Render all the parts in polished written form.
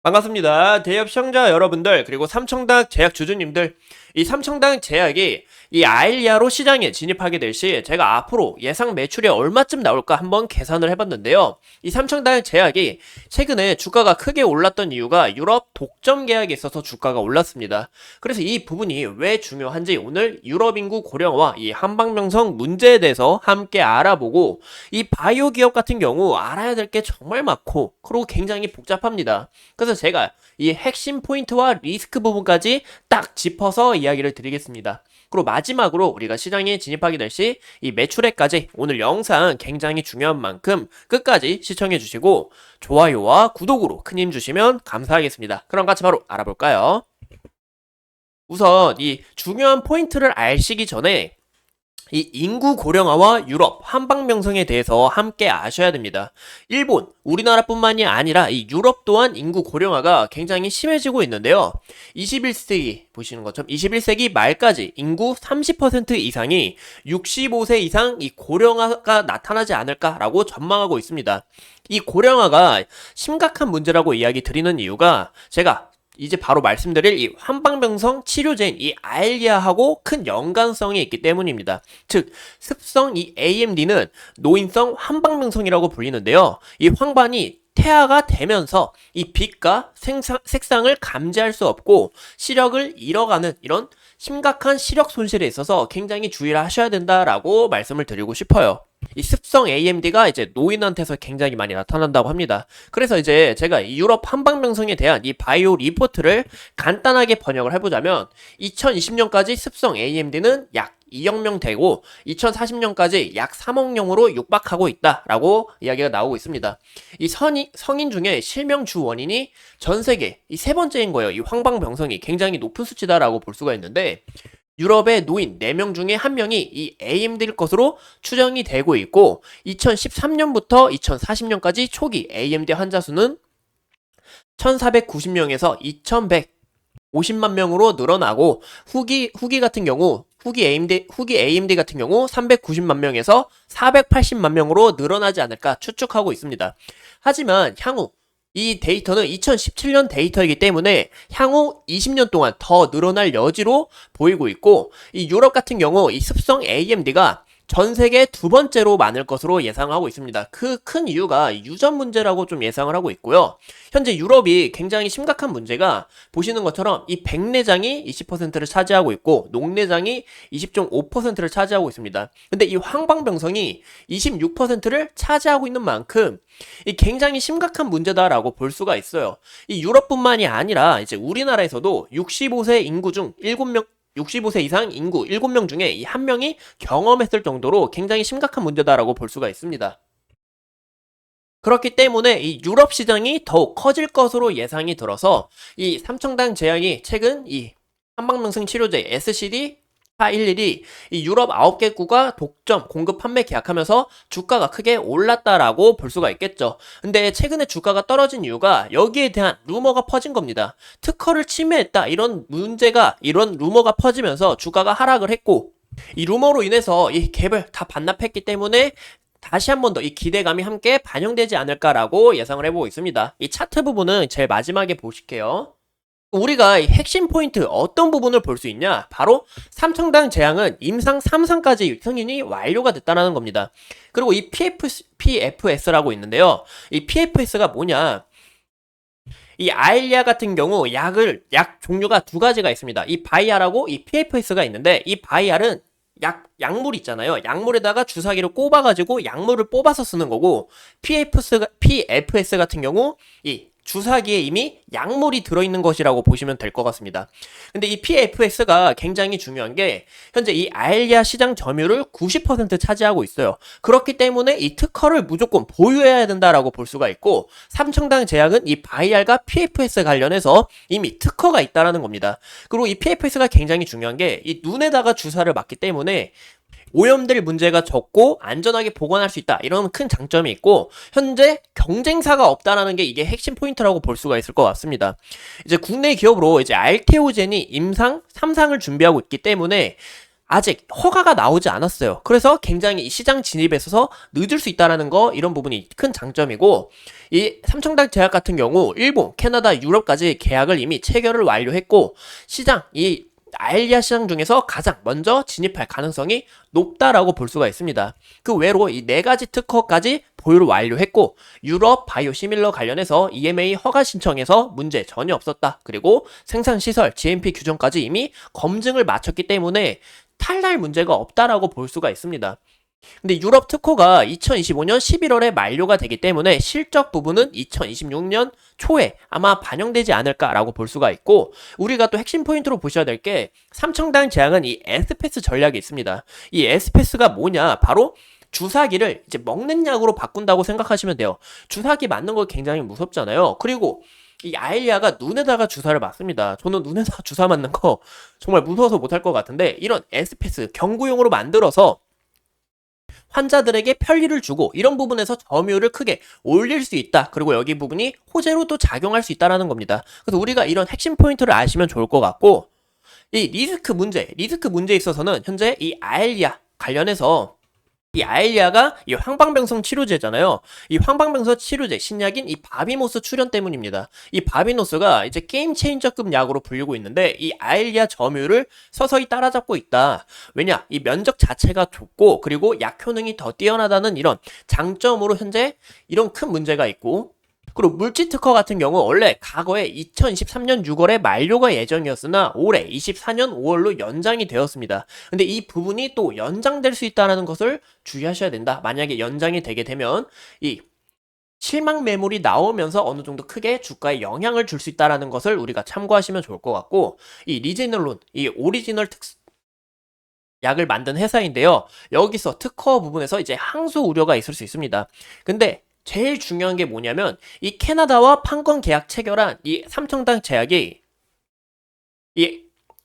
반갑습니다. 대기업 시청자 여러분들, 그리고 삼청당 제약 주주님들. 이 삼청당 제약이 이 아일리아로 시장에 진입하게 될 시 제가 앞으로 예상 매출이 얼마쯤 나올까 한번 계산을 해봤는데요. 이 삼청당 제약이 최근에 주가가 크게 올랐던 이유가 유럽 독점 계약에 있어서 주가가 올랐습니다. 그래서 이 부분이 왜 중요한지 오늘 유럽 인구 고령화, 이 한방명성 문제에 대해서 함께 알아보고, 이 바이오 기업 같은 경우 알아야 될 게 정말 많고 그리고 굉장히 복잡합니다. 그래서 제가 이 핵심 포인트와 리스크 부분까지 딱 짚어서 이야기를 드리겠습니다. 그리고 마지막으로 우리가 시장에 진입하게 될 시 이 매출액까지 오늘 영상 굉장히 중요한 만큼 끝까지 시청해 주시고 좋아요와 구독으로 큰 힘 주시면 감사하겠습니다. 그럼 같이 바로 알아볼까요? 우선 이 중요한 포인트를 아시기 전에 이 인구 고령화와 유럽 한방명성에 대해서 함께 아셔야 됩니다. 일본, 우리나라뿐만이 아니라 이 유럽 또한 인구 고령화가 굉장히 심해지고 있는데요. 21세기 보시는 것처럼 21세기 말까지 인구 30% 이상이 65세 이상 이 고령화가 나타나지 않을까라고 전망하고 있습니다. 이 고령화가 심각한 문제라고 이야기 드리는 이유가 제가 이제 바로 말씀드릴 이 한방병성 치료제인 이 아일리아하고 큰 연관성이 있기 때문입니다. 즉 습성 이 AMD는 노인성 한방병성이라고 불리는데요. 이 황반이 태아가 되면서 이 빛과 색상을 감지할 수 없고 시력을 잃어가는 이런 심각한 시력 손실에 있어서 굉장히 주의를 하셔야 된다라고 말씀을 드리고 싶어요. 이 습성 AMD가 이제 노인한테서 굉장히 많이 나타난다고 합니다. 그래서 이제 제가 이 유럽 한방병성에 대한 이 바이오 리포트를 간단하게 번역을 해보자면 2020년까지 습성 AMD는 약 2억 명 되고 2040년까지 약 3억 명으로 육박하고 있다라고 이야기가 나오고 있습니다. 이 성인 중에 실명 주 원인이 전 세계 이 세 번째인 거예요. 이 황방병성이 굉장히 높은 수치다라고 볼 수가 있는데 유럽의 노인 4명 중에 1명이 이 AMD일 것으로 추정이 되고 있고 2013년부터 2040년까지 초기 AMD 환자 수는 1490명에서 2150만 명으로 늘어나고 후기 같은 경우 후기 AMD 같은 경우 390만 명에서 480만 명으로 늘어나지 않을까 추측하고 있습니다. 하지만 향후 이 데이터는 2017년 데이터이기 때문에 향후 20년 동안 더 늘어날 여지로 보이고 있고, 이 유럽 같은 경우 이 습성 AMD가 전 세계 두 번째로 많을 것으로 예상하고 있습니다. 그 큰 이유가 유전 문제라고 좀 예상을 하고 있고요. 현재 유럽이 굉장히 심각한 문제가 보시는 것처럼 이 백내장이 20%를 차지하고 있고 녹내장이 20.5%를 차지하고 있습니다. 근데 이 황방병성이 26%를 차지하고 있는 만큼 이 굉장히 심각한 문제다라고 볼 수가 있어요. 이 유럽뿐만이 아니라 이제 우리나라에서도 65세 인구 중 7명 65세 이상 인구 7명 중에 이 1명이 경험했을 정도로 굉장히 심각한 문제다라고 볼 수가 있습니다. 그렇기 때문에 이 유럽 시장이 더욱 커질 것으로 예상이 들어서 이 삼청당 제약이 최근 이 한방명성 치료제 SCD 411이 이 유럽 9개국과 독점 공급 판매 계약하면서 주가가 크게 올랐다라고 볼 수가 있겠죠. 근데 최근에 주가가 떨어진 이유가 여기에 대한 루머가 퍼진 겁니다. 특허를 침해했다 이런 루머가 퍼지면서 주가가 하락을 했고, 이 루머로 인해서 이 갭을 다 반납했기 때문에 다시 한 번 더 이 기대감이 함께 반영되지 않을까라고 예상을 해보고 있습니다. 이 차트 부분은 제일 마지막에 보실게요. 우리가 이 핵심 포인트 어떤 부분을 볼 수 있냐? 바로 삼청당 제약은 임상 3상까지 승인이 완료가 됐다는 겁니다. 그리고 이 PFS라고 있는데요. 이 PFS가 뭐냐? 이 아일리아 같은 경우 약 종류가 두 가지가 있습니다. 이 바이알하고 이 PFS가 있는데, 이 바이알은 약물 있잖아요. 약물에다가 주사기를 꼽아가지고 약물을 뽑아서 쓰는 거고, PFS 같은 경우 이 주사기에 이미 약물이 들어있는 것이라고 보시면 될 것 같습니다. 근데 이 PFS가 굉장히 중요한 게 현재 이 아일리아 시장 점유율을 90% 차지하고 있어요. 그렇기 때문에 이 특허를 무조건 보유해야 된다라고 볼 수가 있고, 삼청당 제약은 이 바이알과 PFS 관련해서 이미 특허가 있다라는 겁니다. 그리고 이 PFS가 굉장히 중요한 게 이 눈에다가 주사를 맞기 때문에 오염될 문제가 적고 안전하게 보관할 수 있다, 이런 큰 장점이 있고, 현재 경쟁사가 없다라는 게 이게 핵심 포인트라고 볼 수가 있을 것 같습니다. 이제 국내 기업으로 이제 알테오젠이 임상 3상을 준비하고 있기 때문에 아직 허가가 나오지 않았어요. 그래서 굉장히 시장 진입에 있어서 늦을 수 있다라는 거, 이런 부분이 큰 장점이고, 이 삼청당 제약 같은 경우 일본, 캐나다, 유럽까지 계약을 이미 체결을 완료했고, 시장, 이 아일리아 시장 중에서 가장 먼저 진입할 가능성이 높다라고 볼 수가 있습니다. 그 외로 이 네 가지 특허까지 보유를 완료했고, 유럽 바이오시밀러 관련해서 EMA 허가 신청에서 문제 전혀 없었다. 그리고 생산시설 GMP 규정까지 이미 검증을 마쳤기 때문에 탈날 문제가 없다라고 볼 수가 있습니다. 근데 유럽 특허가 2025년 11월에 만료가 되기 때문에 실적 부분은 2026년 초에 아마 반영되지 않을까라고 볼 수가 있고, 우리가 또 핵심 포인트로 보셔야 될 게 삼청당 제약은 이 에스패스 전략이 있습니다. 이 에스패스가 뭐냐? 바로 주사기를 이제 먹는 약으로 바꾼다고 생각하시면 돼요. 주사기 맞는 거 굉장히 무섭잖아요. 그리고 이 아일리아가 눈에다가 주사를 맞습니다. 저는 눈에다가 주사 맞는 거 정말 무서워서 못할 것 같은데, 이런 에스패스 경구용으로 만들어서 환자들에게 편리를 주고 이런 부분에서 점유율을 크게 올릴 수 있다. 그리고 여기 부분이 호재로 또 작용할 수 있다는 겁니다. 그래서 우리가 이런 핵심 포인트를 아시면 좋을 것 같고, 이 리스크 문제에 있어서는 현재 이 아일리아 관련해서 이 아일리아가 이 황방병성 치료제잖아요. 이 황방병성 치료제 신약인 이 바비노스 출현 때문입니다. 이 바비노스가 이제 게임 체인저급 약으로 불리고 있는데, 이 아일리아 점유율을 서서히 따라잡고 있다. 왜냐? 이 면적 자체가 좁고 그리고 약 효능이 더 뛰어나다는 이런 장점으로 현재 이런 큰 문제가 있고, 그리고 물질 특허 같은 경우 원래 과거에 2023년 6월에 만료가 예정이었으나 올해 24년 5월로 연장이 되었습니다. 근데 이 부분이 또 연장될 수 있다는 것을 주의하셔야 된다. 만약에 연장이 되게 되면 이 실망 매물이 나오면서 어느 정도 크게 주가에 영향을 줄 수 있다는 것을 우리가 참고하시면 좋을 것 같고, 이 리제놀론, 이 오리지널 약을 만든 회사인데요. 여기서 특허 부분에서 이제 항소 우려가 있을 수 있습니다. 근데 제일 중요한 게 뭐냐면, 이 캐나다와 판권 계약 체결한 이 삼청당 제약이 이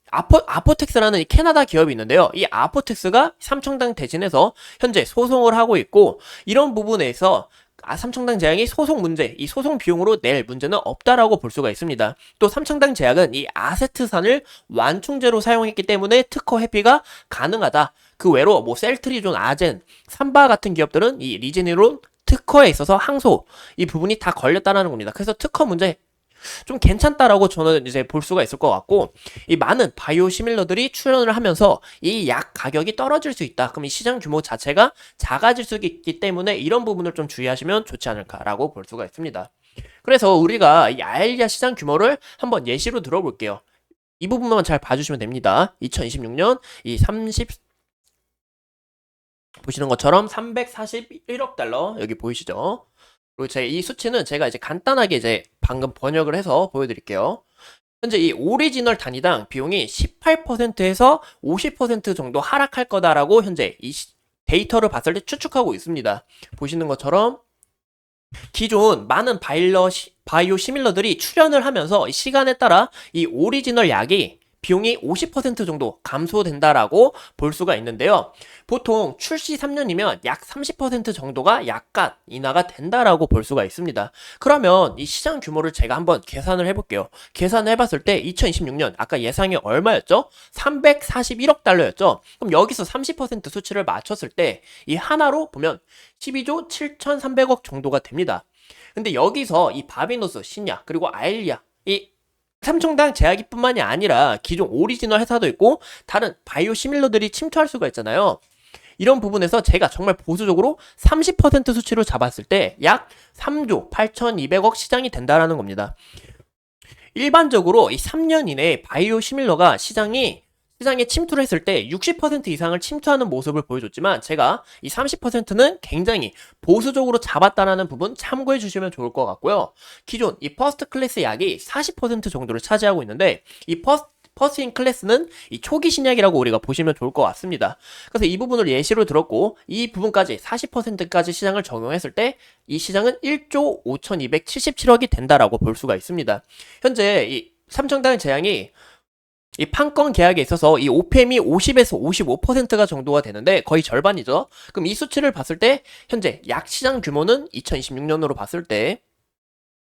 아포텍스라는 이 캐나다 기업이 있는데요. 이 아포텍스가 삼청당 대신해서 현재 소송을 하고 있고, 이런 부분에서 삼청당 제약이 소송 문제, 이 소송 비용으로 낼 문제는 없다라고 볼 수가 있습니다. 또 삼청당 제약은 이 아세트산을 완충제로 사용했기 때문에 특허 회피가 가능하다. 그 외로 뭐 셀트리존, 아젠, 삼바 같은 기업들은 이 리제네론 특허에 있어서 항소, 이 부분이 다 걸렸다는 겁니다. 그래서 특허 문제 좀 괜찮다라고 저는 이제 볼 수가 있을 것 같고, 이 많은 바이오 시밀러들이 출연을 하면서 이 약 가격이 떨어질 수 있다. 그럼 이 시장 규모 자체가 작아질 수 있기 때문에 이런 부분을 좀 주의하시면 좋지 않을까라고 볼 수가 있습니다. 그래서 우리가 이 아일리아 시장 규모를 한번 예시로 들어볼게요. 이 부분만 잘 봐주시면 됩니다. 2026년 이 보시는 것처럼 341억 달러 여기 보이시죠? 그리고 이 수치는 제가 이제 간단하게 이제 방금 번역을 해서 보여드릴게요. 현재 이 오리지널 단위당 비용이 18%에서 50% 정도 하락할 거다라고 현재 이 데이터를 봤을 때 추측하고 있습니다. 보시는 것처럼 기존 많은 바이오 시밀러들이 출연을 하면서 시간에 따라 이 오리지널 약이 비용이 50% 정도 감소된다라고 볼 수가 있는데요. 보통 출시 3년이면 약 30% 정도가 약간 인하가 된다라고 볼 수가 있습니다. 그러면 이 시장 규모를 제가 한번 계산을 해볼게요. 계산을 해봤을 때 2026년 아까 예상이 얼마였죠? 341억 달러였죠? 그럼 여기서 30% 수치를 맞췄을 때 이 하나로 보면 12조 7,300억 정도가 됩니다. 근데 여기서 이 바비노스, 신약, 그리고 아일리아, 이 삼청당 제약이뿐만이 아니라 기존 오리지널 회사도 있고 다른 바이오 시밀러들이 침투할 수가 있잖아요. 이런 부분에서 제가 정말 보수적으로 30% 수치로 잡았을 때 약 3조 8,200억 시장이 된다라는 겁니다. 일반적으로 이 3년 이내에 바이오 시밀러가 시장에 침투를 했을 때 60% 이상을 침투하는 모습을 보여줬지만, 제가 이 30%는 굉장히 보수적으로 잡았다라는 부분 참고해 주시면 좋을 것 같고요. 기존 이 퍼스트 클래스 약이 40% 정도를 차지하고 있는데, 이 퍼스트 인 클래스는 이 초기 신약이라고 우리가 보시면 좋을 것 같습니다. 그래서 이 부분을 예시로 들었고, 이 부분까지 40%까지 시장을 적용했을 때 이 시장은 1조 5,277억이 된다라고 볼 수가 있습니다. 현재 이 삼청당 제약이 이 판권 계약에 있어서 이 OPM이 50에서 55%가 정도가 되는데 거의 절반이죠. 그럼 이 수치를 봤을 때 현재 약 시장 규모는 2026년으로 봤을 때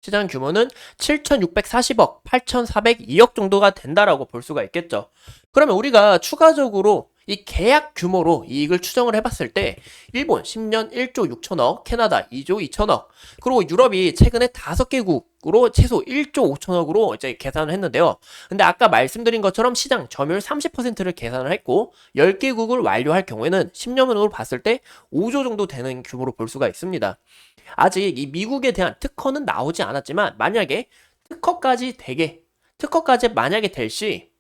시장 규모는 7,640억, 8,402억 정도가 된다라고 볼 수가 있겠죠. 그러면 우리가 추가적으로 이 계약 규모로 이익을 추정을 해봤을 때 일본 10년 1조 6천억, 캐나다 2조 2천억, 그리고 유럽이 최근에 5개국으로 최소 1조 5천억으로 이제 계산을 했는데요. 근데 아까 말씀드린 것처럼 시장 점유율 30%를 계산을 했고 10개국을 완료할 경우에는 10년으로 봤을 때 5조 정도 되는 규모로 볼 수가 있습니다. 아직 이 미국에 대한 특허는 나오지 않았지만 만약에 특허까지 만약에 될 시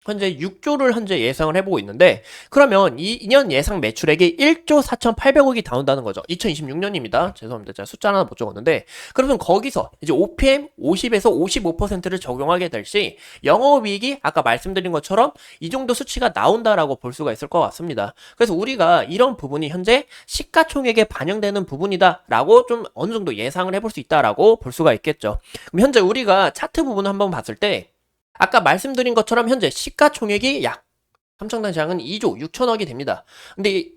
현재 6조를 현재 예상을 해보고 있는데, 그러면 이 2년 예상 매출액이 1조 4,800억이 나온다는 거죠. 2026년입니다. 죄송합니다. 제가 숫자 하나 못 적었는데, 그러면 거기서 이제 OPM 50에서 55%를 적용하게 될 시 영업이익이 아까 말씀드린 것처럼 이 정도 수치가 나온다라고 볼 수가 있을 것 같습니다. 그래서 우리가 이런 부분이 현재 시가총액에 반영되는 부분이다라고 좀 어느 정도 예상을 해볼 수 있다라고 볼 수가 있겠죠. 그럼 현재 우리가 차트 부분을 한번 봤을 때 아까 말씀드린 것처럼 현재 시가총액이 약 삼청당 제약은 2조 6천억이 됩니다. 근데 이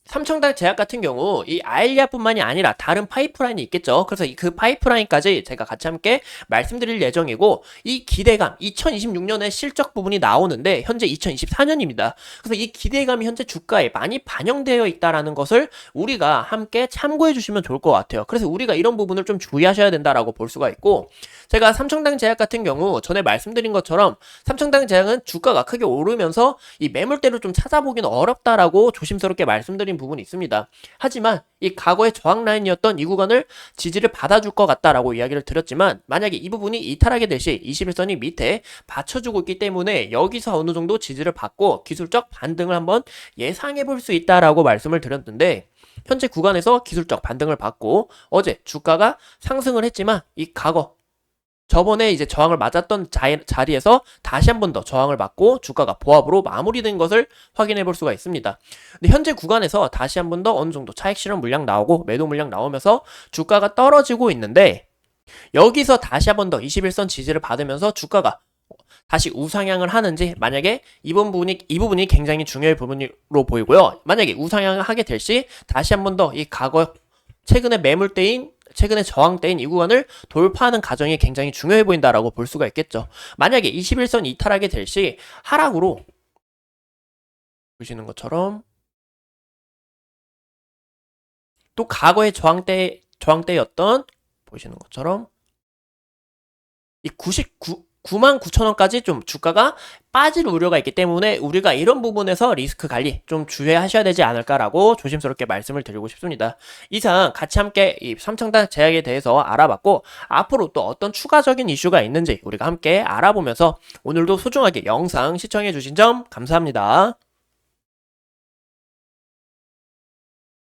삼청당 제약 같은 경우 이 아일리아뿐만이 아니라 다른 파이프라인이 있겠죠. 그래서 그 파이프라인까지 제가 같이 함께 말씀드릴 예정이고, 이 기대감 2026년에 실적 부분이 나오는데 현재 2024년입니다. 그래서 이 기대감이 현재 주가에 많이 반영되어 있다라는 것을 우리가 함께 참고해 주시면 좋을 것 같아요. 그래서 우리가 이런 부분을 좀 주의하셔야 된다라고 볼 수가 있고, 제가 삼청당 제약 같은 경우 전에 말씀드린 것처럼 삼청당 제약은 주가가 크게 오르면서 이 매물대를 좀 찾아보기는 어렵다라고 조심스럽게 말씀드린 부분이 있습니다. 하지만 이 과거의 저항 라인이었던 이 구간을 지지를 받아줄 것 같다라고 이야기를 드렸지만, 만약에 이 부분이 이탈하게 될 시 21선이 밑에 받쳐주고 있기 때문에 여기서 어느 정도 지지를 받고 기술적 반등을 한번 예상해 볼 수 있다라고 말씀을 드렸는데, 현재 구간에서 기술적 반등을 받고 어제 주가가 상승을 했지만 이 과거 저번에 이제 저항을 맞았던 자리에서 다시 한 번 더 저항을 맞고 주가가 보합으로 마무리된 것을 확인해 볼 수가 있습니다. 근데 현재 구간에서 다시 한 번 더 어느 정도 차익 실현 물량 나오고 매도 물량 나오면서 주가가 떨어지고 있는데, 여기서 다시 한 번 더 21선 지지를 받으면서 주가가 다시 우상향을 하는지, 만약에 이 부분이 굉장히 중요한 부분으로 보이고요. 만약에 우상향을 하게 될 시 다시 한 번 더 이 과거 최근에 저항대인 이 구간을 돌파하는 과정이 굉장히 중요해 보인다라고 볼 수가 있겠죠. 만약에 21선 이탈하게 될 시 하락으로 보시는 것처럼 또 과거의 저항대였던 보시는 것처럼 이 9만 9천 원까지 좀 주가가 빠질 우려가 있기 때문에 우리가 이런 부분에서 리스크 관리 좀 주의하셔야 되지 않을까라고 조심스럽게 말씀을 드리고 싶습니다. 이상 같이 함께 이 삼청당 제약에 대해서 알아봤고, 앞으로 또 어떤 추가적인 이슈가 있는지 우리가 함께 알아보면서 오늘도 소중하게 영상 시청해 주신 점 감사합니다.